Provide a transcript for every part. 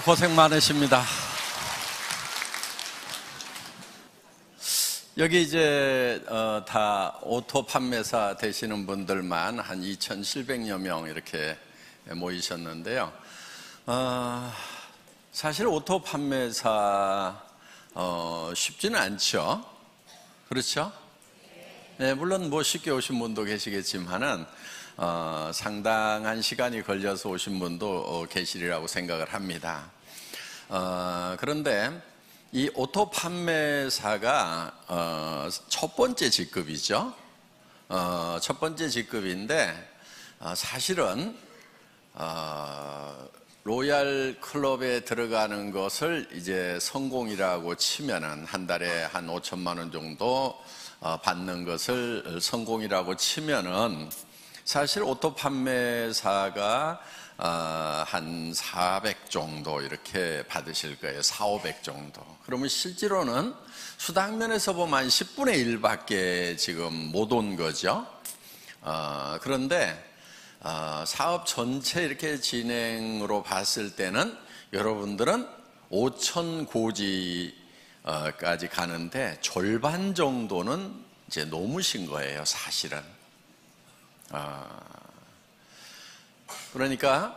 고생 많으십니다. 여기 이제 다 오토 판매사 되시는 분들만 한 2,700여 명 이렇게 모이셨는데요. 사실 오토 판매사 쉽지는 않죠. 그렇죠? 네, 물론 뭐 쉽게 오신 분도 계시겠지만은 상당한 시간이 걸려서 오신 분도 계시리라고 생각을 합니다. 그런데 이 오토 판매사가 첫 번째 직급이죠. 첫 번째 직급인데 사실은 로얄 클럽에 들어가는 것을 이제 성공이라고 치면은 한 달에 한 5천만 원 정도 받는 것을 성공이라고 치면은 사실 오토 판매사가 한 400 정도 이렇게 받으실 거예요. 400, 500 정도. 그러면 실제로는 수당면에서 보면 한 10분의 1밖에 지금 못 온 거죠. 그런데 사업 전체 이렇게 진행으로 봤을 때는 여러분들은 5천 고지까지 가는데 절반 정도는 이제 넘으신 거예요, 사실은. 그러니까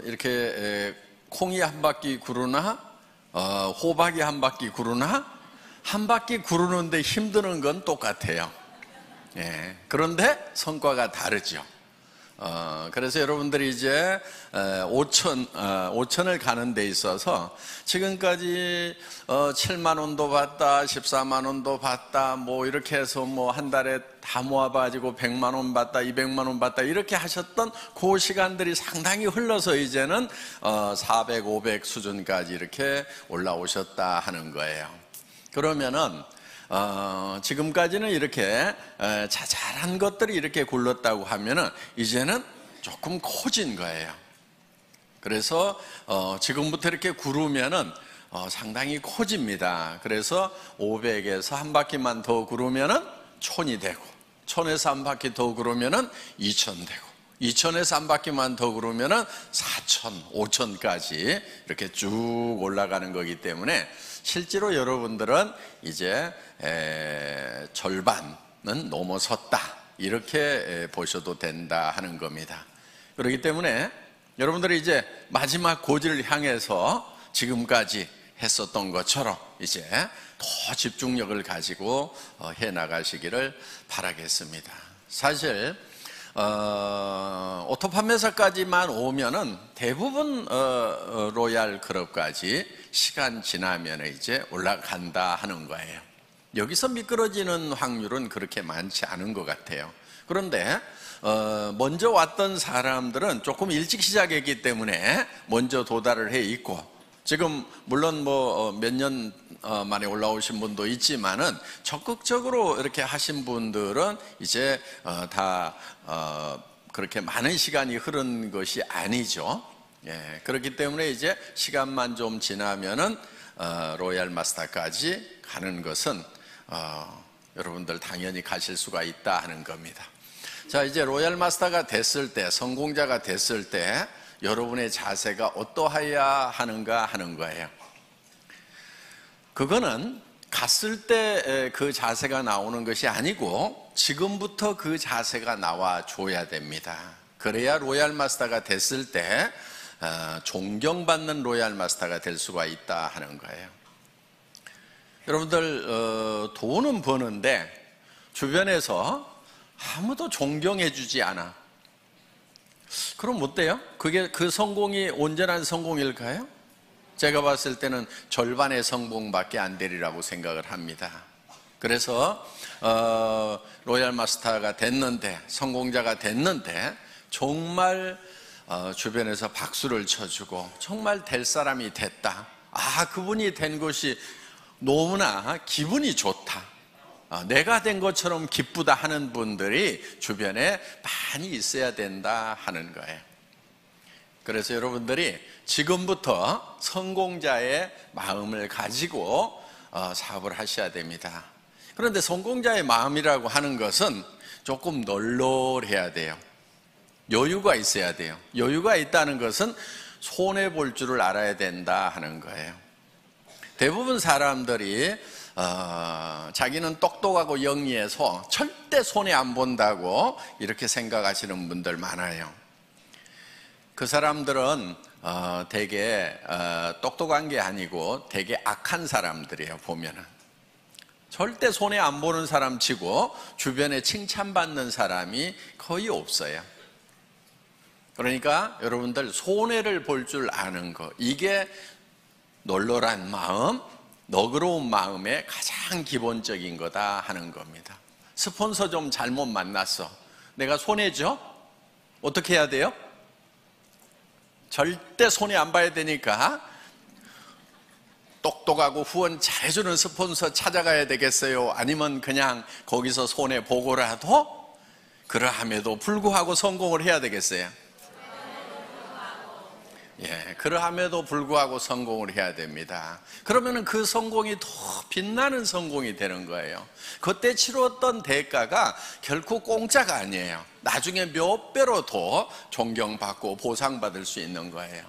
이렇게 콩이 한 바퀴 구르나 호박이 한 바퀴 구르나 한 바퀴 구르는데 힘드는 건 똑같아요. 예, 그런데 성과가 다르죠. 그래서 여러분들이 이제 5천을 가는 데 있어서 지금까지 7만 원도 받다, 14만 원도 받다, 뭐 이렇게 해서 뭐 한 달에 다 모아가지고 100만 원 받다, 200만 원 받다 이렇게 하셨던 그 시간들이 상당히 흘러서 이제는 400, 500 수준까지 이렇게 올라오셨다 하는 거예요. 그러면은 지금까지는 이렇게 자잘한 것들이 이렇게 굴렀다고 하면은 이제는 조금 커진 거예요. 그래서 지금부터 이렇게 구르면은 상당히 커집니다. 그래서 500에서 한 바퀴만 더 구르면은 1000이 되고, 1000에서 한 바퀴 더 구르면은 2000 되고, 2000에서 한 바퀴만 더 구르면은 4000, 5000까지 이렇게 쭉 올라가는 거기 때문에 실제로 여러분들은 이제 절반은 넘어섰다 이렇게 보셔도 된다 하는 겁니다. 그렇기 때문에 여러분들이 이제 마지막 고지를 향해서 지금까지 했었던 것처럼 이제 더 집중력을 가지고 해 나가시기를 바라겠습니다. 사실 오토 판매사까지만 오면은 대부분 로얄 클럽까지 시간 지나면 이제 올라간다 하는 거예요. 여기서 미끄러지는 확률은 그렇게 많지 않은 것 같아요. 그런데 먼저 왔던 사람들은 조금 일찍 시작했기 때문에 먼저 도달을 해 있고, 지금 물론 뭐 몇 년 만에 올라오신 분도 있지만은 적극적으로 이렇게 하신 분들은 이제 다 그렇게 많은 시간이 흐른 것이 아니죠. 예, 그렇기 때문에 이제 시간만 좀 지나면은 로얄 마스터까지 가는 것은 여러분들 당연히 가실 수가 있다 하는 겁니다. 자, 이제 로얄 마스터가 됐을 때, 성공자가 됐을 때 여러분의 자세가 어떠해야 하는가 하는 거예요. 그거는 갔을 때 그 자세가 나오는 것이 아니고 지금부터 그 자세가 나와 줘야 됩니다. 그래야 로얄 마스터가 됐을 때 존경받는 로얄 마스터가 될 수가 있다 하는 거예요. 여러분들 돈은 버는데 주변에서 아무도 존경해 주지 않아. 그럼 어때요? 그게 그 성공이 온전한 성공일까요? 제가 봤을 때는 절반의 성공밖에 안 되리라고 생각을 합니다. 그래서 로얄 마스터가 됐는데, 성공자가 됐는데 정말 주변에서 박수를 쳐주고 정말 될 사람이 됐다, 그분이 된 것이 너무나 기분이 좋다, 내가 된 것처럼 기쁘다 하는 분들이 주변에 많이 있어야 된다 하는 거예요. 그래서 여러분들이 지금부터 성공자의 마음을 가지고 사업을 하셔야 됩니다. 그런데 성공자의 마음이라고 하는 것은 조금 널널해야 돼요. 여유가 있어야 돼요. 여유가 있다는 것은 손해볼 줄을 알아야 된다 하는 거예요. 대부분 사람들이 자기는 똑똑하고 영리해서 절대 손해 안 본다고 이렇게 생각하시는 분들 많아요. 그 사람들은 되게 똑똑한 게 아니고 되게 악한 사람들이에요. 보면은 절대 손해 안 보는 사람 치고 주변에 칭찬받는 사람이 거의 없어요. 그러니까 여러분들 손해를 볼 줄 아는 거, 이게 널널한 마음, 너그러운 마음의 가장 기본적인 거다 하는 겁니다. 스폰서 좀 잘못 만났어. 내가 손해죠? 어떻게 해야 돼요? 절대 손해 안 봐야 되니까 똑똑하고 후원 잘해주는 스폰서 찾아가야 되겠어요? 아니면 그냥 거기서 손해 보고라도 그러함에도 불구하고 성공을 해야 되겠어요? 예, 그러함에도 불구하고 성공을 해야 됩니다. 그러면 그 성공이 더 빛나는 성공이 되는 거예요. 그때 치렀던 대가가 결코 공짜가 아니에요. 나중에 몇 배로 더 존경받고 보상받을 수 있는 거예요.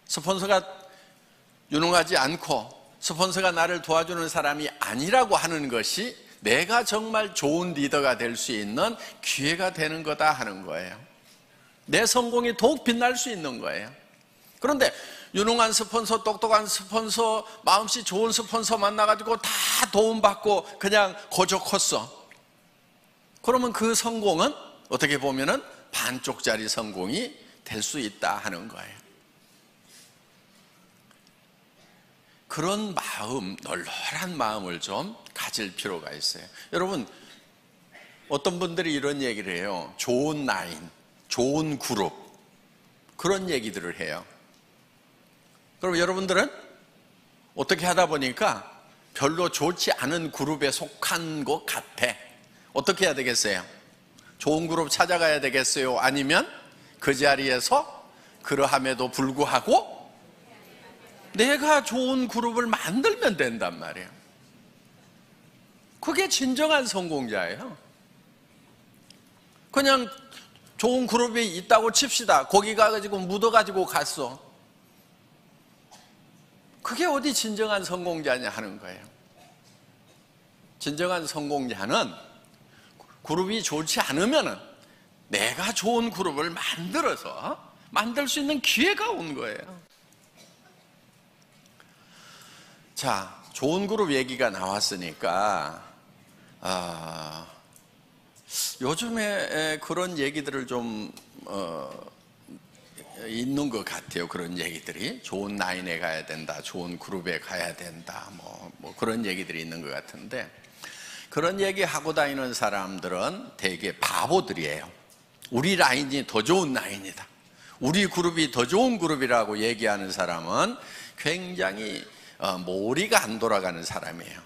스폰서가 유능하지 않고 스폰서가 나를 도와주는 사람이 아니라고 하는 것이 내가 정말 좋은 리더가 될 수 있는 기회가 되는 거다 하는 거예요. 내 성공이 더욱 빛날 수 있는 거예요. 그런데 유능한 스폰서, 똑똑한 스폰서, 마음씨 좋은 스폰서 만나가지고 다 도움받고 그냥 거저 컸어. 그러면 그 성공은 어떻게 보면은 반쪽짜리 성공이 될 수 있다 하는 거예요. 그런 마음, 널널한 마음을 좀 가질 필요가 있어요. 여러분, 어떤 분들이 이런 얘기를 해요. 좋은 라인, 좋은 그룹, 그런 얘기들을 해요. 그럼 여러분들은 어떻게 하다 보니까 별로 좋지 않은 그룹에 속한 것 같아. 어떻게 해야 되겠어요? 좋은 그룹 찾아가야 되겠어요? 아니면 그 자리에서 그러함에도 불구하고 내가 좋은 그룹을 만들면 된단 말이에요. 그게 진정한 성공자예요. 그냥 좋은 그룹이 있다고 칩시다. 거기 가가지고 묻어가지고 갔어. 그게 어디 진정한 성공자냐 하는 거예요. 진정한 성공자는 그룹이 좋지 않으면 내가 좋은 그룹을 만들어서 만들 수 있는 기회가 온 거예요. 자, 좋은 그룹 얘기가 나왔으니까 요즘에 그런 얘기들을 좀 있는 것 같아요. 그런 얘기들이 좋은 라인에 가야 된다, 좋은 그룹에 가야 된다, 뭐 그런 얘기들이 있는 것 같은데, 그런 얘기 하고 다니는 사람들은 되게 바보들이에요. 우리 라인이 더 좋은 라인이다, 우리 그룹이 더 좋은 그룹이라고 얘기하는 사람은 굉장히 머리가 안 돌아가는 사람이에요.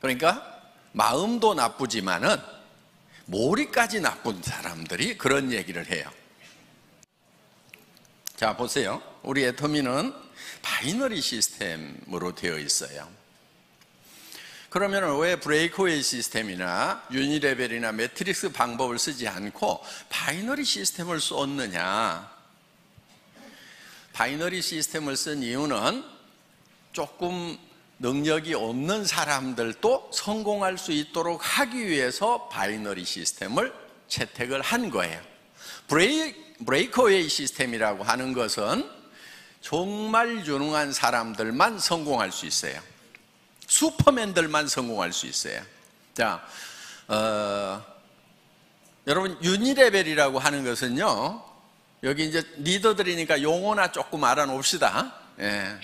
그러니까 마음도 나쁘지만은 머리까지 나쁜 사람들이 그런 얘기를 해요. 자, 보세요. 우리 애터미는 바이너리 시스템으로 되어 있어요. 그러면 왜 브레이크웨이 시스템이나 유니레벨이나 매트릭스 방법을 쓰지 않고 바이너리 시스템을 썼느냐? 바이너리 시스템을 쓴 이유는 조금 능력이 없는 사람들도 성공할 수 있도록 하기 위해서 바이너리 시스템을 채택을 한 거예요. 브레이크웨이 시스템이라고 하는 것은 정말 유능한 사람들만 성공할 수 있어요. 슈퍼맨들만 성공할 수 있어요. 자, 여러분, 유니레벨이라고 하는 것은요, 여기 이제 리더들이니까 용어나 조금 알아놓읍시다. 예.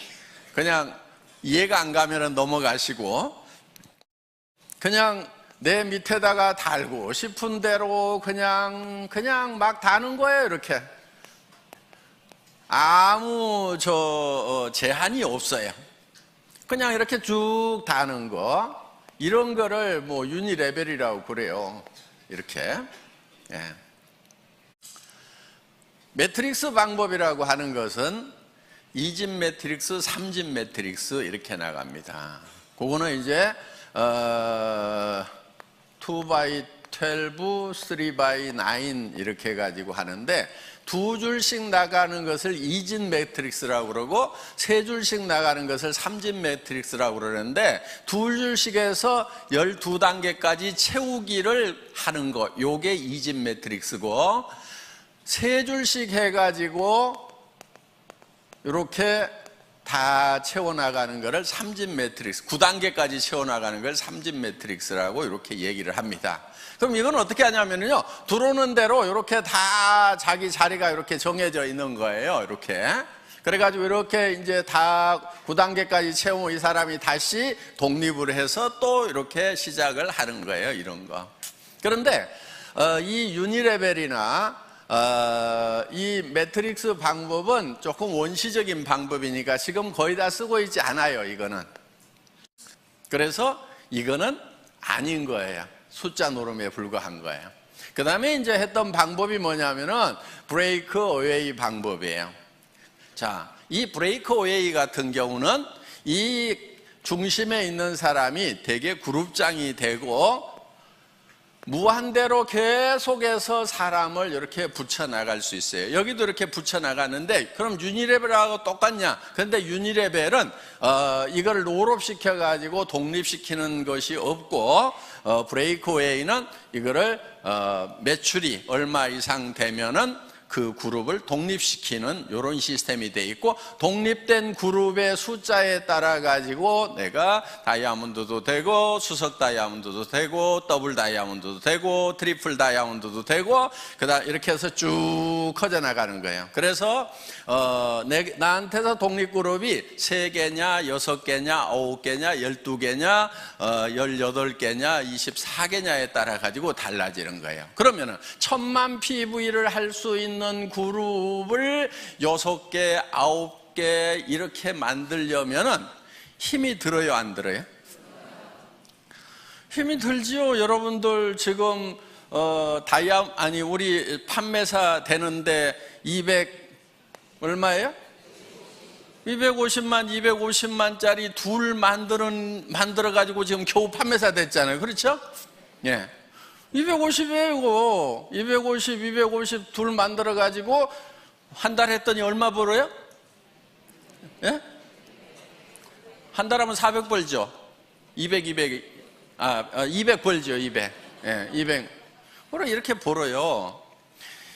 그냥 이해가 안 가면 넘어가시고, 그냥 내 밑에다가 달고 싶은 대로 그냥 막 다는 거예요. 이렇게 아무 제한이 없어요. 그냥 이렇게 쭉 다는 거, 이런 거를 뭐 유니레벨이라고 그래요. 이렇게. 예. 매트릭스 방법이라고 하는 것은 2집 매트릭스, 3집 매트릭스 이렇게 나갑니다. 그거는 이제 2x 12, 3x9 이렇게 해가지고 하는데, 두 줄씩 나가는 것을 2진 매트릭스라고 그러고 세 줄씩 나가는 것을 3진 매트릭스라고 그러는데, 두 줄씩 해서 12단계까지 채우기를 하는 거, 요게 2진 매트릭스고, 세 줄씩 해가지고 이렇게 다 채워나가는 것을 3진 매트릭스, 9단계까지 채워나가는 걸 3진 매트릭스라고 이렇게 얘기를 합니다. 그럼 이건 어떻게 하냐면요, 들어오는 대로 이렇게 다 자기 자리가 이렇게 정해져 있는 거예요. 이렇게. 그래가지고 이렇게 이제 다 9단계까지 채우면 이 사람이 다시 독립을 해서 또 이렇게 시작을 하는 거예요. 이런 거. 그런데 이 유니레벨이나 이 매트릭스 방법은 조금 원시적인 방법이니까 지금 거의 다 쓰고 있지 않아요. 이거는. 그래서 이거는 아닌 거예요. 숫자 노름에 불과한 거예요. 그 다음에 이제 했던 방법이 뭐냐면은 브레이크 어웨이 방법이에요. 자, 이 브레이크 어웨이 같은 경우는 이 중심에 있는 사람이 되게 그룹장이 되고 무한대로 계속해서 사람을 이렇게 붙여나갈 수 있어요. 여기도 이렇게 붙여나가는데, 그럼 유니레벨하고 똑같냐? 그런데 유니레벨은 이걸 롤업시켜가지고 독립시키는 것이 없고, 브레이크웨이는 이거를 매출이 얼마 이상 되면은 그 그룹을 독립시키는 이런 시스템이 돼 있고, 독립된 그룹의 숫자에 따라 가지고 내가 다이아몬드도 되고 수석 다이아몬드도 되고 더블 다이아몬드도 되고 트리플 다이아몬드도 되고 그다음 이렇게 해서 쭉 커져 나가는 거예요. 그래서 나한테서 독립 그룹이 3개냐 6개냐 9개냐 12개냐 18개냐 24개냐에 따라 가지고 달라지는 거예요. 그러면은 1000만 PV를 할 수 있는 그룹을 6개, 9개 이렇게 만들려면은 힘이 들어요, 안 들어요? 힘이 들지요. 여러분들 지금 우리 판매사 되는데 200 얼마예요? 250만짜리 둘 만들어 가지고 지금 겨우 판매사 됐잖아요. 그렇죠? 예. 250이에요, 이거. 250 둘 만들어가지고 한 달 했더니 얼마 벌어요? 예? 한 달 하면 400 벌죠? 200 벌죠, 200. 예, 200. 그래, 이렇게 벌어요.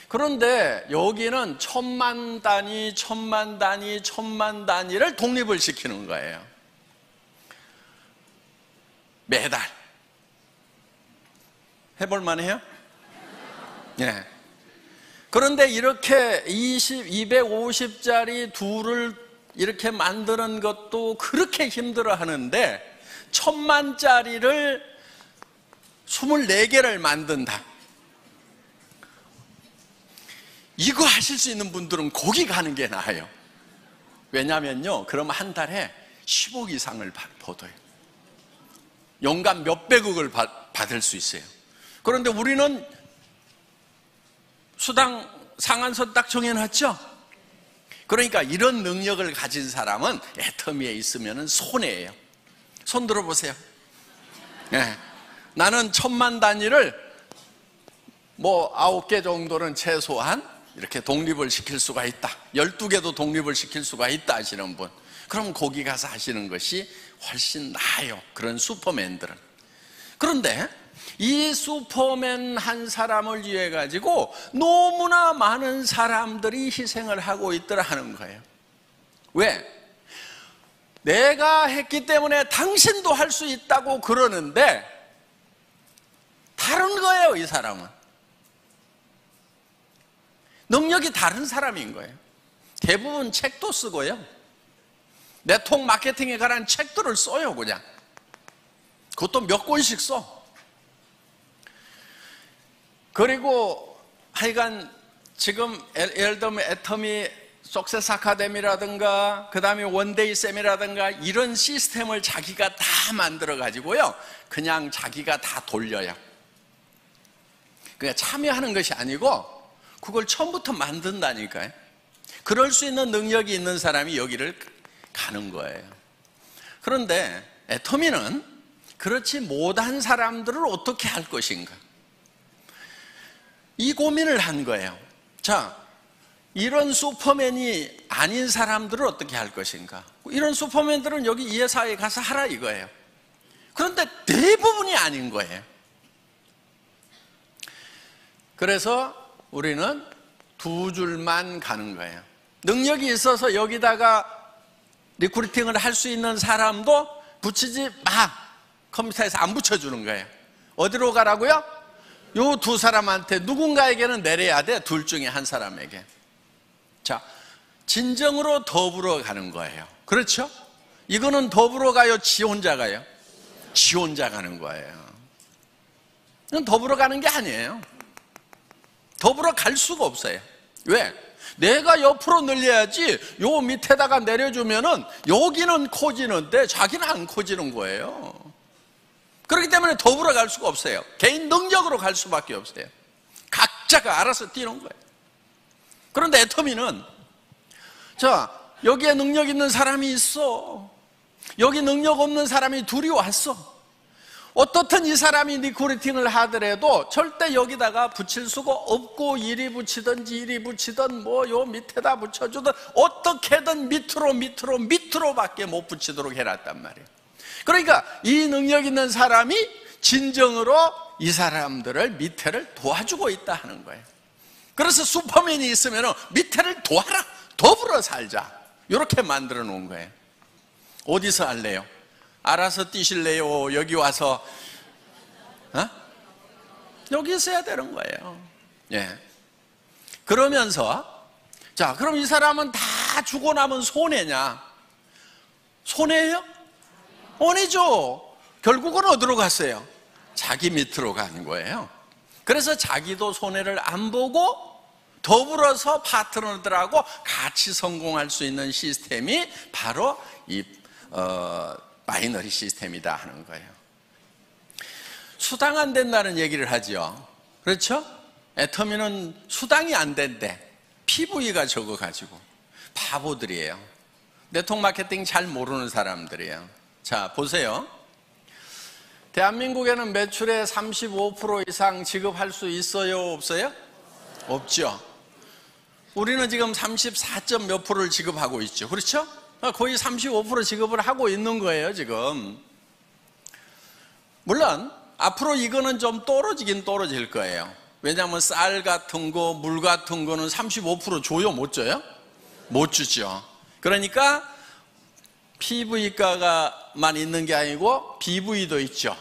그런데 여기는 1000만 단위, 1000만 단위, 1000만 단위를 독립을 시키는 거예요. 매달. 해볼만 해요? 네. 그런데 이렇게 250짜리 둘을 이렇게 만드는 것도 그렇게 힘들어 하는데 1000만짜리를 24개를 만든다. 이거 하실 수 있는 분들은 거기 가는 게 나아요. 왜냐면요, 그러면 한 달에 10억 이상을 벌어요. 연간 몇백억을 받을 수 있어요. 그런데 우리는 수당 상한선 딱 정해놨죠? 그러니까 이런 능력을 가진 사람은 애터미에 있으면 손해예요. 손 들어보세요. 네. 나는 1000만 단위를 9개 정도는 최소한 이렇게 독립을 시킬 수가 있다. 12개도 독립을 시킬 수가 있다 하시는 분. 그럼 거기 가서 하시는 것이 훨씬 나아요. 그런 슈퍼맨들은. 그런데 이 슈퍼맨 한 사람을 위해 가지고 너무나 많은 사람들이 희생을 하고 있더라 하는 거예요. 왜? 내가 했기 때문에 당신도 할 수 있다고 그러는데 다른 거예요, 이 사람은. 능력이 다른 사람인 거예요. 대부분 책도 쓰고요. 네트워크 마케팅에 관한 책들을 써요, 그냥. 그것도 몇 권씩 써. 그리고 하여간 지금 예를 들면 애터미 석세스 아카데미라든가 그 다음에 원데이 쌤이라든가 이런 시스템을 자기가 다 만들어 가지고요, 그냥 자기가 다 돌려요. 그냥 참여하는 것이 아니고 그걸 처음부터 만든다니까요. 그럴 수 있는 능력이 있는 사람이 여기를 가는 거예요. 그런데 애터미는 그렇지 못한 사람들을 어떻게 할 것인가? 이 고민을 한 거예요. 자, 이런 슈퍼맨이 아닌 사람들은 어떻게 할 것인가? 이런 슈퍼맨들은 여기 이 회사에 가서 하라 이거예요. 그런데 대부분이 아닌 거예요. 그래서 우리는 두 줄만 가는 거예요. 능력이 있어서 여기다가 리크루팅을 할 수 있는 사람도 붙이지 마. 컴퓨터에서 안 붙여주는 거예요. 어디로 가라고요? 요 두 사람한테 누군가에게는 내려야 돼. 둘 중에 한 사람에게. 자, 진정으로 더불어 가는 거예요. 그렇죠? 이거는 더불어 가요? 지 혼자 가요? 지 혼자 가는 거예요. 이건 더불어 가는 게 아니에요. 더불어 갈 수가 없어요. 왜? 내가 옆으로 늘려야지 요 밑에다가 내려주면은 여기는 커지는데 자기는 안 커지는 거예요. 그렇기 때문에 더불어 갈 수가 없어요. 개인 능력으로 갈 수밖에 없어요. 각자가 알아서 뛰는 거예요. 그런데 애터미는 자, 여기에 능력 있는 사람이 있어. 여기 능력 없는 사람이 둘이 왔어. 어떻든 이 사람이 리크루팅을 하더라도 절대 여기다가 붙일 수가 없고 이리 붙이든지 이리 붙이든 뭐 요 밑에다 붙여주든 어떻게든 밑으로밖에 못 붙이도록 해놨단 말이에요. 그러니까 이 능력 있는 사람이 진정으로 이 사람들을 밑에를 도와주고 있다 하는 거예요. 그래서 슈퍼맨이 있으면 밑에를 도와라, 더불어 살자, 이렇게 만들어 놓은 거예요. 어디서 할래요? 알아서 뛰실래요? 여기 와서 여기 있어야 되는 거예요. 예. 그러면서 자, 그럼 이 사람은 다 주고 나면 손해냐? 손해예요? 아니죠. 결국은 어디로 갔어요? 자기 밑으로 가는 거예요. 그래서 자기도 손해를 안 보고 더불어서 파트너들하고 같이 성공할 수 있는 시스템이 바로 이 바이너리 시스템이다 하는 거예요. 수당 안 된다는 얘기를 하죠. 그렇죠? 애터미는 수당이 안 된대. PV가 적어가지고. 바보들이에요. 네트워크 마케팅 잘 모르는 사람들이에요. 자, 보세요. 대한민국에는 매출의 35% 이상 지급할 수 있어요? 없어요? 없죠. 우리는 지금 34점 몇 프로를 지급하고 있죠. 그렇죠? 거의 35% 지급을 하고 있는 거예요, 지금. 물론 앞으로 이거는 좀 떨어지긴 떨어질 거예요. 왜냐하면 쌀 같은 거, 물 같은 거는 35% 줘요? 못 줘요? 못 주죠. 그러니까 PV가만 있는 게 아니고 BV도 있죠.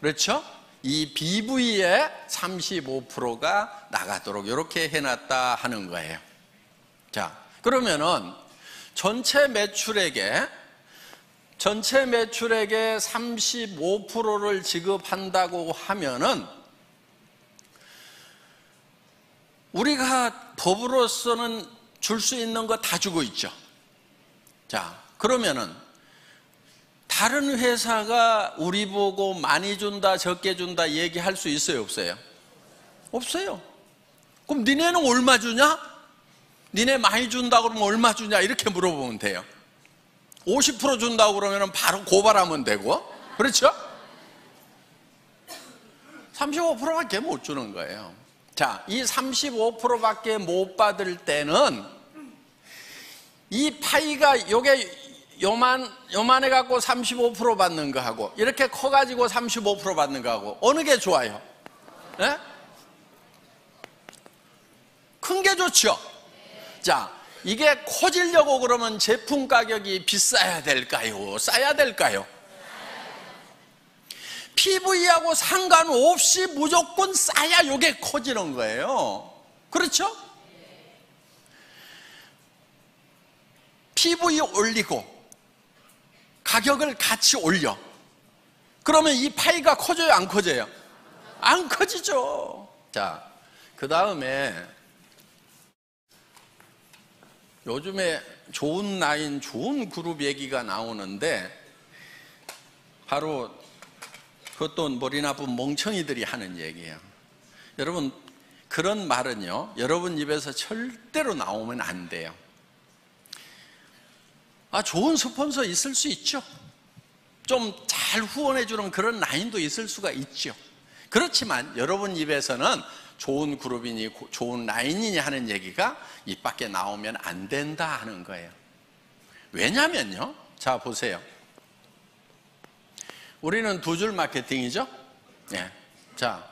그렇죠? 이 BV에 35%가 나가도록 이렇게 해놨다 하는 거예요. 자, 그러면은 전체 매출액의 35%를 지급한다고 하면은 우리가 법으로서는 줄 수 있는 거 다 주고 있죠. 자, 그러면은 다른 회사가 우리 보고 많이 준다, 적게 준다 얘기할 수 있어요, 없어요? 없어요. 그럼 니네는 얼마 주냐? 니네 많이 준다 그러면 얼마 주냐? 이렇게 물어보면 돼요. 50% 준다고 그러면 바로 고발하면 되고, 그렇죠? 35%밖에 못 주는 거예요. 자, 이 35%밖에 못 받을 때는 이 파이가 요게 요만해 갖고 35% 받는 거 하고 이렇게 커 가지고 35% 받는 거 하고 어느 게 좋아요? 네? 큰 게 좋죠. 자, 이게 커지려고 그러면 제품 가격이 비싸야 될까요? 싸야 될까요? PV하고 상관없이 무조건 싸야 이게 커지는 거예요. 그렇죠? PV 올리고 가격을 같이 올려. 그러면 이 파이가 커져요? 안 커져요? 안 커지죠. 자, 그 다음에 요즘에 좋은 라인, 좋은 그룹 얘기가 나오는데 바로 그것도 머리 나쁜 멍청이들이 하는 얘기예요. 여러분, 그런 말은요, 여러분 입에서 절대로 나오면 안 돼요. 좋은 스폰서 있을 수 있죠. 좀 잘 후원해주는 그런 라인도 있을 수가 있죠. 그렇지만 여러분 입에서는 좋은 그룹이니 좋은 라인이니 하는 얘기가 입 밖에 나오면 안 된다 하는 거예요. 왜냐면요, 자 보세요. 우리는 두 줄 마케팅이죠. 예. 자,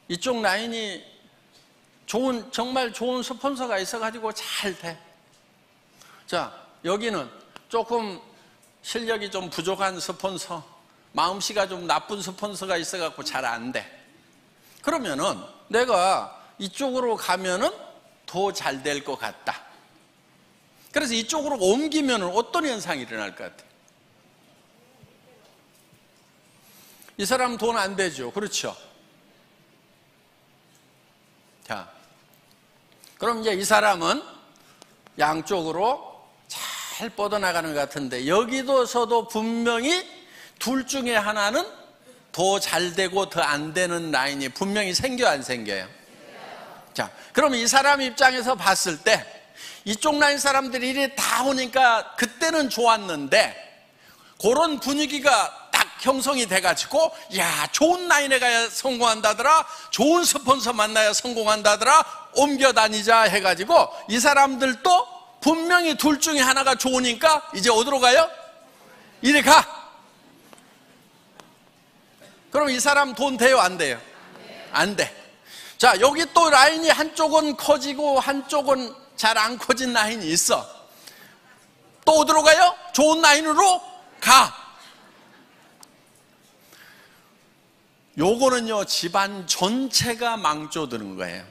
이쪽 라인이 정말 좋은 스폰서가 있어가지고 잘 돼. 자, 여기는 조금 실력이 좀 부족한 스폰서, 마음씨가 좀 나쁜 스폰서가 있어갖고 잘 안 돼. 그러면은 내가 이쪽으로 가면은 더 잘 될 것 같다. 그래서 이쪽으로 옮기면은 어떤 현상이 일어날 것 같아요? 이 사람 돈 안 되죠. 그렇죠? 자, 그럼 이제 이 사람은 양쪽으로 잘 뻗어나가는 것 같은데, 여기서도 분명히 둘 중에 하나는 더 잘 되고 더 안 되는 라인이 분명히 생겨요, 안 생겨요? 자, 그럼 이 사람 입장에서 봤을 때 이쪽 라인 사람들이 이리 다 오니까 그때는 좋았는데, 그런 분위기가 딱 형성이 돼가지고, 야, 좋은 라인에 가야 성공한다더라, 좋은 스폰서 만나야 성공한다더라, 옮겨 다니자 해가지고 이 사람들도 분명히 둘 중에 하나가 좋으니까 이제 어디로 가요? 이리 가. 그럼 이 사람 돈 돼요, 안 돼요? 안 돼. 자, 여기 또 라인이 한쪽은 커지고 한쪽은 잘 안 커진 라인이 있어. 또 어디로 가요? 좋은 라인으로 가. 요거는요, 집안 전체가 망조드는 거예요.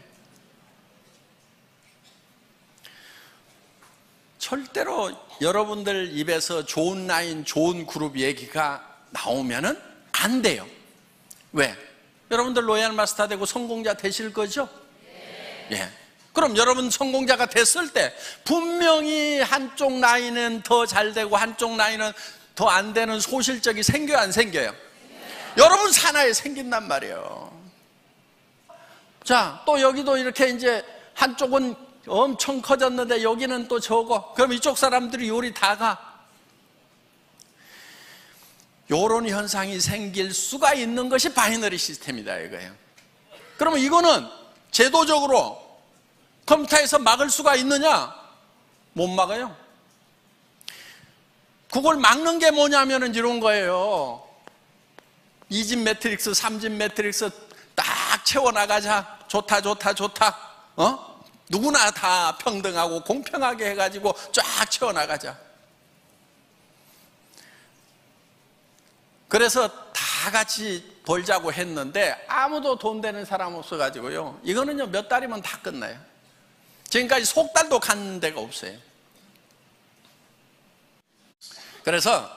절대로 여러분들 입에서 좋은 라인, 좋은 그룹 얘기가 나오면은 안 돼요. 왜? 여러분들 로얄 마스터 되고 성공자 되실 거죠? 예. 그럼 여러분 성공자가 됐을 때 분명히 한쪽 라인은 더 잘 되고 한쪽 라인은 더 안 되는 소실적이 생겨요, 안 생겨요? 여러분 사나이에 생긴단 말이에요. 자, 또 여기도 이렇게 이제 한쪽은 엄청 커졌는데 여기는 또 적어. 그럼 이쪽 사람들이 요리 다 가. 요런 현상이 생길 수가 있는 것이 바이너리 시스템이다 이거예요. 그러면 이거는 제도적으로 컴퓨터에서 막을 수가 있느냐? 못 막아요. 그걸 막는 게 뭐냐면은 이런 거예요. 2집 매트릭스, 3집 매트릭스 딱 채워나가자. 좋다, 좋다, 좋다. 누구나 다 평등하고 공평하게 해가지고 쫙 채워나가자. 그래서 다 같이 벌자고 했는데 아무도 돈 되는 사람 없어가지고요. 이거는요, 몇 달이면 다 끝나요. 지금까지 석 달도 간 데가 없어요. 그래서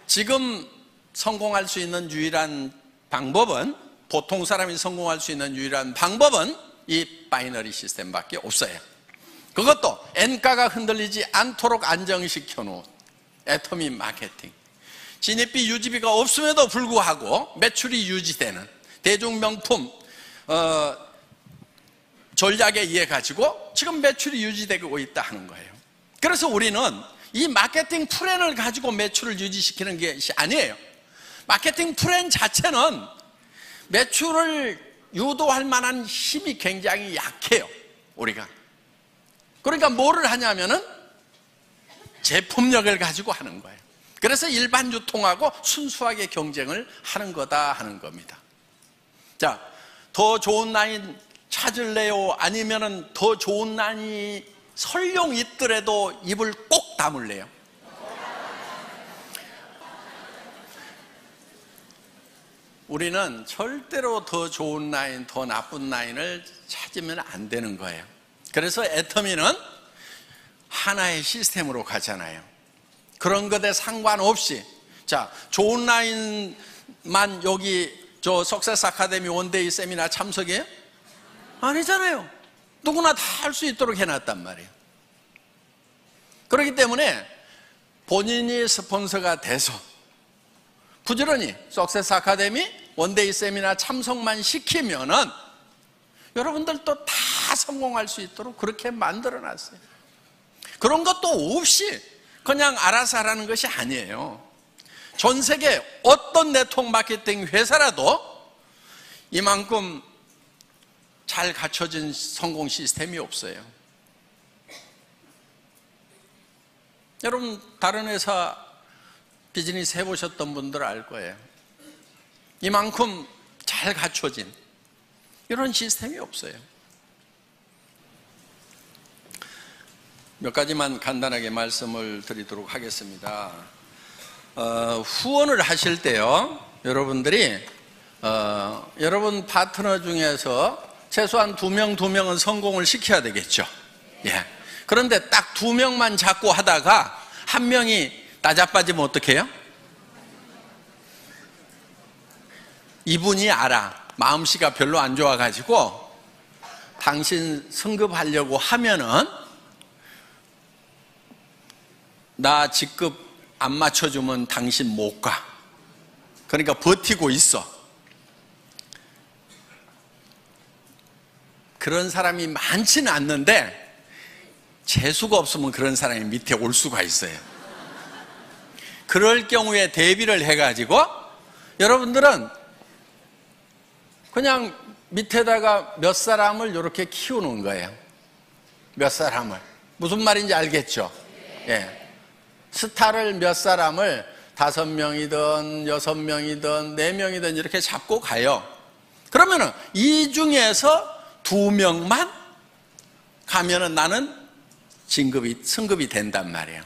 지금 성공할 수 있는 유일한 방법은, 보통 사람이 성공할 수 있는 유일한 방법은 이 바이너리 시스템밖에 없어요. 그것도 N가가 흔들리지 않도록 안정시켜 놓은 애터미 마케팅. 진입비 유지비가 없음에도 불구하고 매출이 유지되는 대중명품 전략에 의해 가지고 지금 매출이 유지되고 있다 하는 거예요. 그래서 우리는 이 마케팅 플랜을 가지고 매출을 유지시키는 것이 아니에요. 마케팅 플랜 자체는 매출을 유도할 만한 힘이 굉장히 약해요, 우리가. 그러니까 뭐를 하냐면은 제품력을 가지고 하는 거예요. 그래서 일반 유통하고 순수하게 경쟁을 하는 거다 하는 겁니다. 자, 더 좋은 라인 찾을래요? 아니면은 더 좋은 라인이 설령 있더라도 입을 꼭 다물래요? 우리는 절대로 더 좋은 라인, 더 나쁜 라인을 찾으면 안 되는 거예요. 그래서 애터미는 하나의 시스템으로 가잖아요. 그런 것에 상관없이, 자, 좋은 라인만 여기 저 석세스 아카데미 원데이 세미나 참석해요? 아니잖아요. 누구나 다 할 수 있도록 해놨단 말이에요. 그렇기 때문에 본인이 스폰서가 돼서 부지런히 석세스 아카데미 원데이 세미나 참석만 시키면은 여러분들도 다 성공할 수 있도록 그렇게 만들어놨어요. 그런 것도 없이 그냥 알아서 하라는 것이 아니에요. 전 세계 어떤 네트워크 마케팅 회사라도 이만큼 잘 갖춰진 성공 시스템이 없어요. 여러분 다른 회사 비즈니스 해보셨던 분들 알 거예요. 이만큼 잘 갖춰진 이런 시스템이 없어요. 몇 가지만 간단하게 말씀을 드리도록 하겠습니다. 후원을 하실 때요, 여러분들이 여러분 파트너 중에서 최소한 2명은 성공을 시켜야 되겠죠. 예. 그런데 딱 2명만 잡고 하다가 1명이 나자빠지면 어떡해요? 이분이 알아. 마음씨가 별로 안 좋아가지고 당신 승급하려고 하면은 나 직급 안 맞춰주면 당신 못 가. 그러니까 버티고 있어. 그런 사람이 많지는 않는데 재수가 없으면 그런 사람이 밑에 올 수가 있어요. 그럴 경우에 대비를 해가지고 여러분들은 그냥 밑에다가 몇 사람을 이렇게 키우는 거예요. 몇 사람을. 무슨 말인지 알겠죠? 예. 스타를 몇 사람을 5명이든 6명이든 4명이든 이렇게 잡고 가요. 그러면은 이 중에서 2명만 가면은 나는 승급이 된단 말이에요.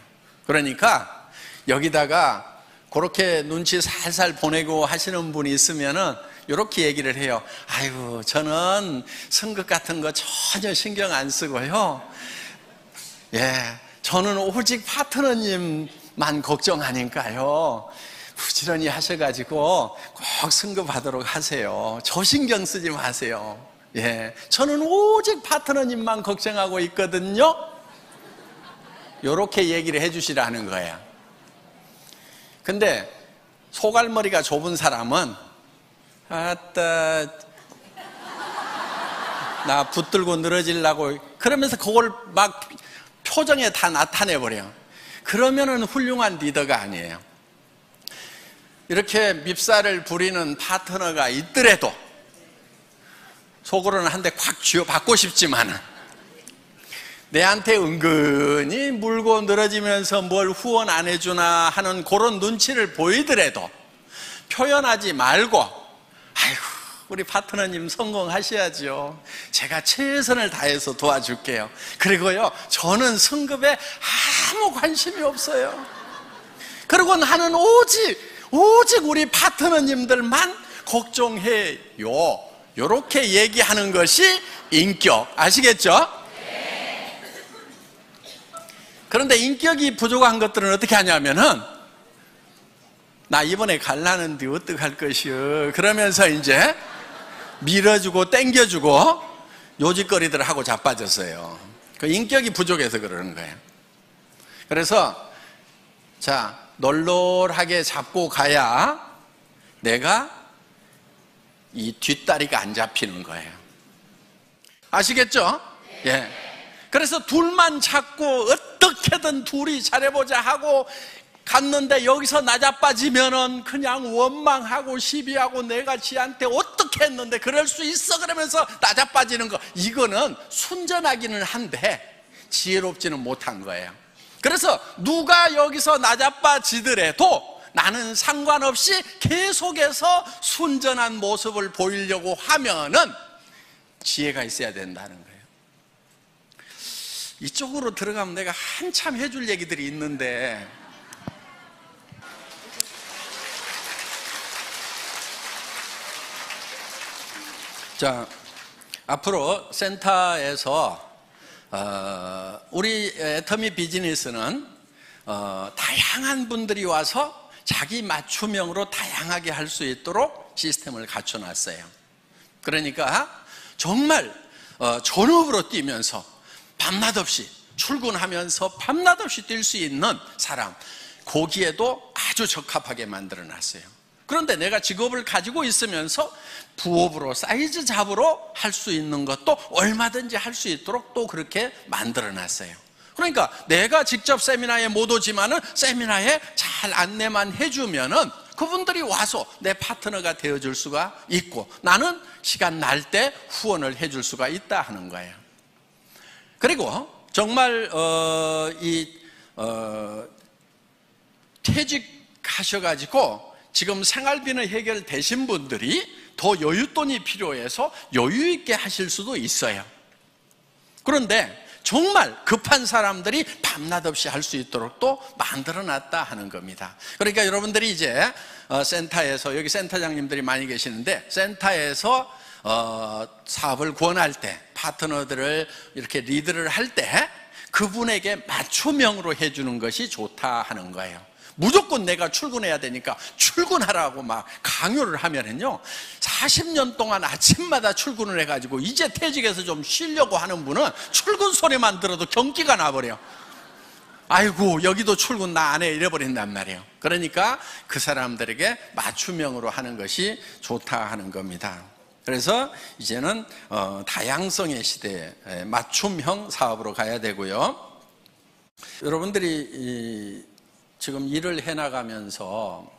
그러니까 여기다가 그렇게 눈치 살살 보내고 하시는 분이 있으면은 이렇게 얘기를 해요. 아이고, 저는 승급 같은 거 전혀 신경 안 쓰고요. 예, 저는 오직 파트너님만 걱정하니까요. 부지런히 하셔가지고 꼭 승급하도록 하세요. 저 신경 쓰지 마세요. 예, 저는 오직 파트너님만 걱정하고 있거든요. 이렇게 얘기를 해주시라는 거예요. 근데 소갈머리가 좁은 사람은 아따 나 붙들고 늘어지려고 그러면서 그걸 막 표정에 다 나타내버려요. 그러면은 훌륭한 리더가 아니에요. 이렇게 밉살을 부리는 파트너가 있더라도 속으로는 한 대 콱 쥐어받고 싶지만은 내한테 은근히 물고 늘어지면서 뭘 후원 안 해주나 하는 그런 눈치를 보이더라도 표현하지 말고 아이고 우리 파트너님 성공하셔야죠. 제가 최선을 다해서 도와줄게요. 그리고요 저는 승급에 아무 관심이 없어요. 그리고 나는 오직 우리 파트너님들만 걱정해요. 이렇게 얘기하는 것이 인격. 아시겠죠? 그런데 인격이 부족한 것들은 어떻게 하냐면은 나 이번에 갈라는데 어떡할 것이요 그러면서 이제 밀어주고 땡겨주고 요짓거리들 하고 자빠졌어요. 그 인격이 부족해서 그러는 거예요. 그래서 자 널널하게 잡고 가야 내가 이 뒷다리가 안 잡히는 거예요. 아시겠죠? 예. 그래서 둘만 찾고 어떻게든 둘이 잘해보자 하고 갔는데 여기서 나자빠지면은 그냥 원망하고 시비하고 내가 지한테 어떻게 했는데 그럴 수 있어 그러면서 나자빠지는 거 이거는 순전하기는 한데 지혜롭지는 못한 거예요. 그래서 누가 여기서 나자빠지더라도 나는 상관없이 계속해서 순전한 모습을 보이려고 하면은 지혜가 있어야 된다는 거예요. 이쪽으로 들어가면 내가 한참 해줄 얘기들이 있는데 자 앞으로 센터에서 우리 애터미 비즈니스는 다양한 분들이 와서 자기 맞춤형으로 다양하게 할 수 있도록 시스템을 갖춰놨어요. 그러니까 정말 전업으로 뛰면서 밤낮 없이 출근하면서 밤낮 없이 뛸 수 있는 사람 거기에도 아주 적합하게 만들어놨어요. 그런데 내가 직업을 가지고 있으면서 부업으로 사이즈 잡으로 할 수 있는 것도 얼마든지 할 수 있도록 또 그렇게 만들어놨어요. 그러니까 내가 직접 세미나에 못 오지만은 세미나에 잘 안내만 해주면은 그분들이 와서 내 파트너가 되어줄 수가 있고, 나는 시간 날 때 후원을 해줄 수가 있다 하는 거예요. 그리고 정말 퇴직하셔가지고 지금 생활비는 해결되신 분들이 더 여윳돈이 필요해서 여유 있게 하실 수도 있어요. 그런데 정말 급한 사람들이 밤낮 없이 할 수 있도록 또 만들어놨다 하는 겁니다. 그러니까 여러분들이 이제 센터에서, 여기 센터장님들이 많이 계시는데, 센터에서 사업을 구원할 때, 파트너들을 이렇게 리드를 할 때 그분에게 맞춤형으로 해주는 것이 좋다 하는 거예요. 무조건 내가 출근해야 되니까 출근하라고 막 강요를 하면은요, 40년 동안 아침마다 출근을 해가지고 이제 퇴직해서 좀 쉬려고 하는 분은 출근 소리만 들어도 경기가 나버려. 아이고, 여기도 출근 나 안 해, 이래버린단 말이에요. 그러니까 그 사람들에게 맞춤형으로 하는 것이 좋다 하는 겁니다. 그래서 이제는 다양성의 시대에 맞춤형 사업으로 가야 되고요. 여러분들이 지금 일을 해나가면서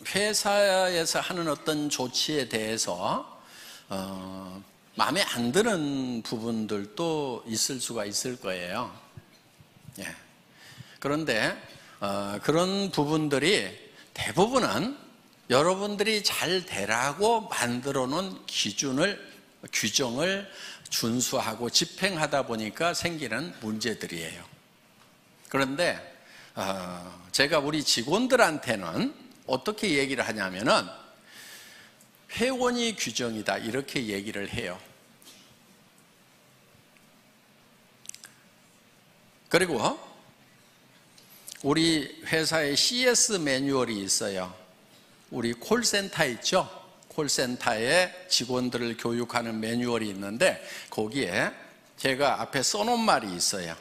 회사에서 하는 어떤 조치에 대해서 마음에 안 드는 부분들도 있을 수가 있을 거예요. 예. 그런데 그런 부분들이 대부분은 여러분들이 잘 되라고 만들어 놓은 규정을 준수하고 집행하다 보니까 생기는 문제들이에요. 그런데 제가 우리 직원들한테는 어떻게 얘기를 하냐면은 회원이 규정이다, 이렇게 얘기를 해요. 그리고 우리 회사에 CS 매뉴얼이 있어요. 우리 콜센터 있죠? 콜센터에 직원들을 교육하는 매뉴얼이 있는데, 거기에 제가 앞에 써놓은 말이 있어요.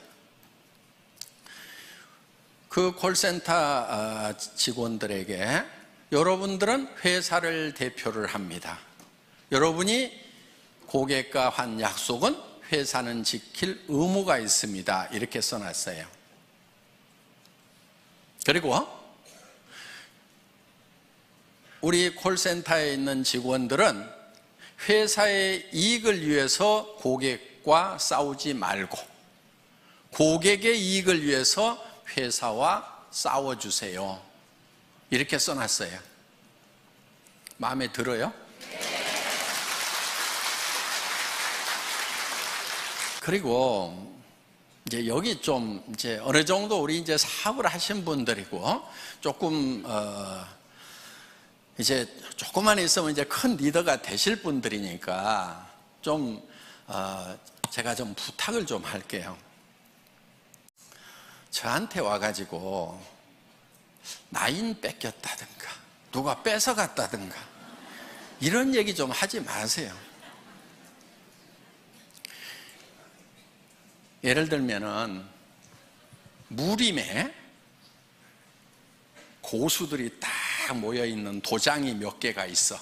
그 콜센터 직원들에게 여러분들은 회사를 대표를 합니다. 여러분이 고객과 한 약속은 회사는 지킬 의무가 있습니다. 이렇게 써놨어요. 그리고 우리 콜센터에 있는 직원들은 회사의 이익을 위해서 고객과 싸우지 말고 고객의 이익을 위해서 회사와 싸워주세요. 이렇게 써놨어요. 마음에 들어요? 그리고 이제 여기 좀 이제 어느 정도 우리 이제 사업을 하신 분들이고 조금 이제 조금만 있으면 이제 큰 리더가 되실 분들이니까 좀 제가 좀 부탁을 좀 할게요. 저한테 와가지고 나인 뺏겼다든가 누가 뺏어갔다든가 이런 얘기 좀 하지 마세요. 예를 들면은 무림에 고수들이 딱 모여있는 도장이 몇 개가 있어.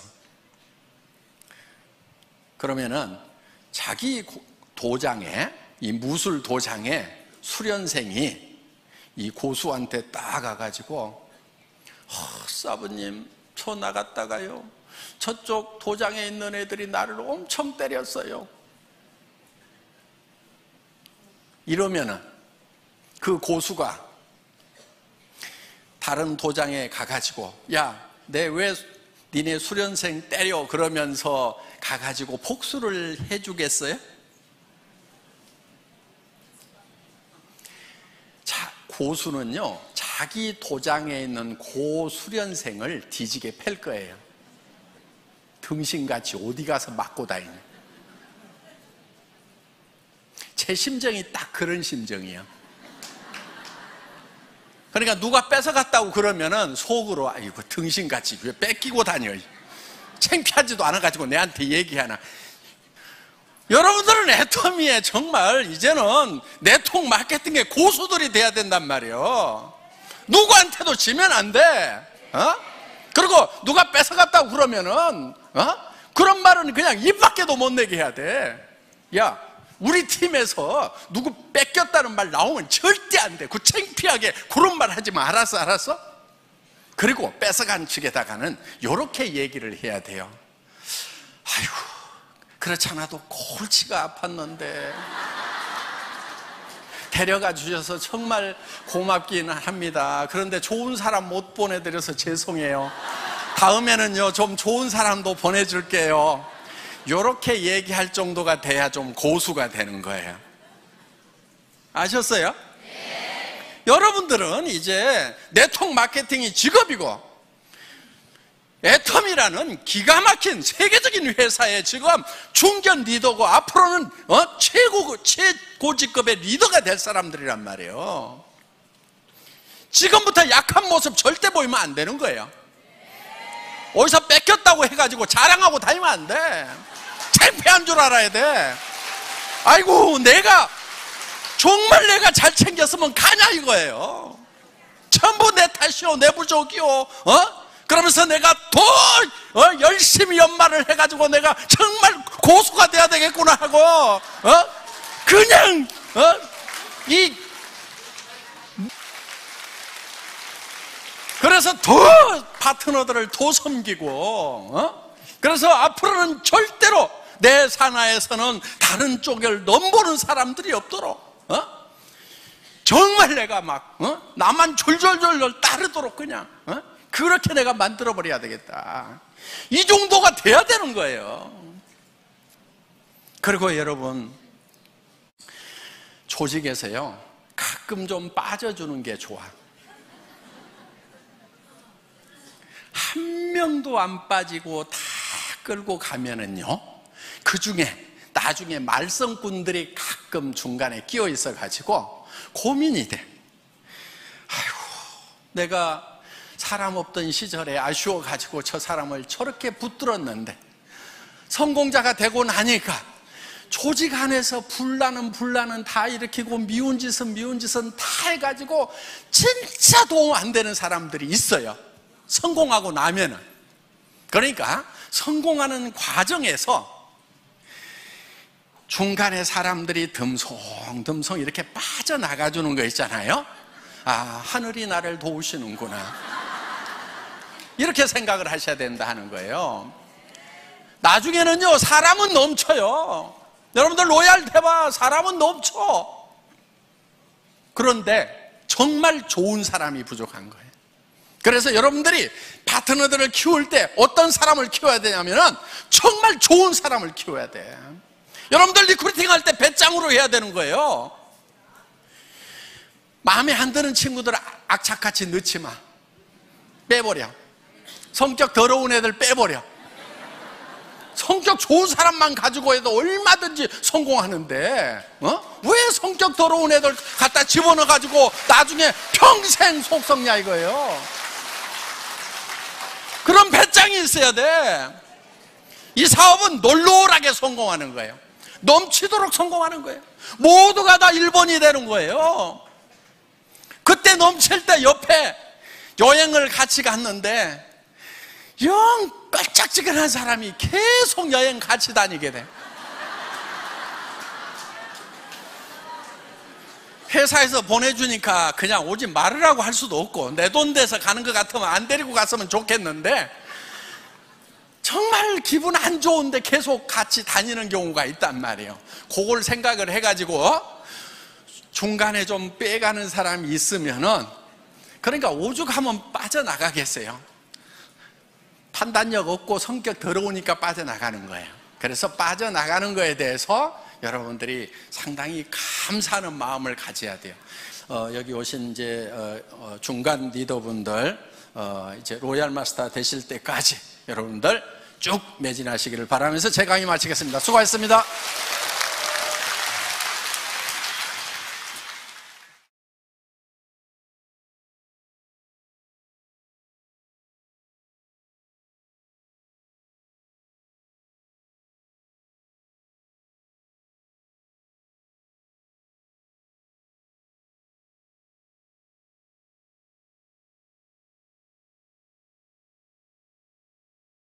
그러면은 자기 도장에, 이 무술 도장에 수련생이 이 고수한테 딱 가가지고 사부님 저 나갔다가요 저쪽 도장에 있는 애들이 나를 엄청 때렸어요. 이러면은 그 고수가 다른 도장에 가가지고 야, 내 왜 니네 수련생 때려 그러면서 가가지고 복수를 해주겠어요? 고수는요 자기 도장에 있는 고수련생을 뒤지게 팰 거예요. 등신같이 어디 가서 맞고 다니냐. 제 심정이 딱 그런 심정이에요. 그러니까 누가 뺏어갔다고 그러면은 속으로 아이고 등신같이 왜 뺏기고 다녀, 창피하지도 않아가지고 내한테 얘기하나. 여러분들은 애터미에 정말 이제는 네트워크 마케팅의 고수들이 돼야 된단 말이에요. 누구한테도 지면 안 돼. 그리고 누가 뺏어갔다고 그러면은 그런 말은 그냥 입 밖에도 못 내게 해야 돼. 야, 우리 팀에서 누구 뺏겼다는 말 나오면 절대 안 돼. 그 창피하게 그런 말 하지 마. 알았어? 그리고 뺏어간 측에다가는 이렇게 얘기를 해야 돼요. 아이고, 그렇지 않아도 골치가 아팠는데 데려가 주셔서 정말 고맙기는 합니다. 그런데 좋은 사람 못 보내드려서 죄송해요. 다음에는요, 좀 좋은 사람도 보내줄게요. 이렇게 얘기할 정도가 돼야 좀 고수가 되는 거예요. 아셨어요? 네. 여러분들은 이제 네트워크 마케팅이 직업이고, 애텀이라는 기가 막힌 세계적인 회사의 지금 중견 리더고, 앞으로는 최고직급의 리더가 될 사람들이란 말이에요. 지금부터 약한 모습 절대 보이면 안 되는 거예요. 어디서 뺏겼다고 해가지고 자랑하고 다니면 안 돼. 창피한 줄 알아야 돼. 아이고, 정말 내가 잘 챙겼으면 가냐 이거예요. 전부 내 탓이요, 내 부족이요. 그러면서 내가 더 열심히 연말을 해가지고 내가 정말 고수가 돼야 되겠구나 하고 그냥 그래서 더 파트너들을 더 섬기고 그래서 앞으로는 절대로 내 산하에서는 다른 쪽을 넘보는 사람들이 없도록 정말 내가 막 나만 졸졸졸 따르도록 그냥 그렇게 내가 만들어버려야 되겠다. 이 정도가 돼야 되는 거예요. 그리고 여러분, 조직에서요, 가끔 좀 빠져주는 게 좋아. 한 명도 안 빠지고 다 끌고 가면은요, 그 중에 나중에 말썽꾼들이 가끔 중간에 끼어 있어가지고 고민이 돼. 아이고, 내가 사람 없던 시절에 아쉬워가지고 저 사람을 저렇게 붙들었는데 성공자가 되고 나니까 조직 안에서 분란은 다 일으키고 미운 짓은 다 해가지고 진짜 도움 안 되는 사람들이 있어요. 성공하고 나면은. 그러니까 성공하는 과정에서 중간에 사람들이 듬성듬성 이렇게 빠져나가주는 거 있잖아요. 아, 하늘이 나를 도우시는구나, 이렇게 생각을 하셔야 된다 하는 거예요. 나중에는요, 사람은 넘쳐요. 여러분들 로얄 대봐, 사람은 넘쳐. 그런데 정말 좋은 사람이 부족한 거예요. 그래서 여러분들이 파트너들을 키울 때 어떤 사람을 키워야 되냐면은 정말 좋은 사람을 키워야 돼. 여러분들 리크루팅 할 때 배짱으로 해야 되는 거예요. 마음에 안 드는 친구들 악착같이 넣지 마. 빼버려. 성격 더러운 애들 빼버려. 성격 좋은 사람만 가지고 해도 얼마든지 성공하는데 왜 성격 더러운 애들 갖다 집어넣어가지고 나중에 평생 속 썩냐 이거예요. 그런 배짱이 있어야 돼. 이 사업은 놀놀하게 성공하는 거예요. 넘치도록 성공하는 거예요. 모두가 다 1번이 되는 거예요. 그때 넘칠 때 옆에 여행을 같이 갔는데 영 껄짝지근한 사람이 계속 여행 같이 다니게 돼. 회사에서 보내주니까 그냥 오지 말으라고 할 수도 없고, 내 돈 돼서 가는 것 같으면 안 데리고 갔으면 좋겠는데 정말 기분 안 좋은데 계속 같이 다니는 경우가 있단 말이에요. 그걸 생각을 해가지고 중간에 좀 빼가는 사람이 있으면은, 그러니까 오죽하면 빠져나가겠어요. 판단력 없고 성격 더러우니까 빠져나가는 거예요. 그래서 빠져나가는 거에 대해서 여러분들이 상당히 감사하는 마음을 가져야 돼요. 여기 오신 이제 중간 리더분들 이제 로얄 마스터 되실 때까지 여러분들 쭉 매진하시기를 바라면서 제 강의 마치겠습니다. 수고하셨습니다.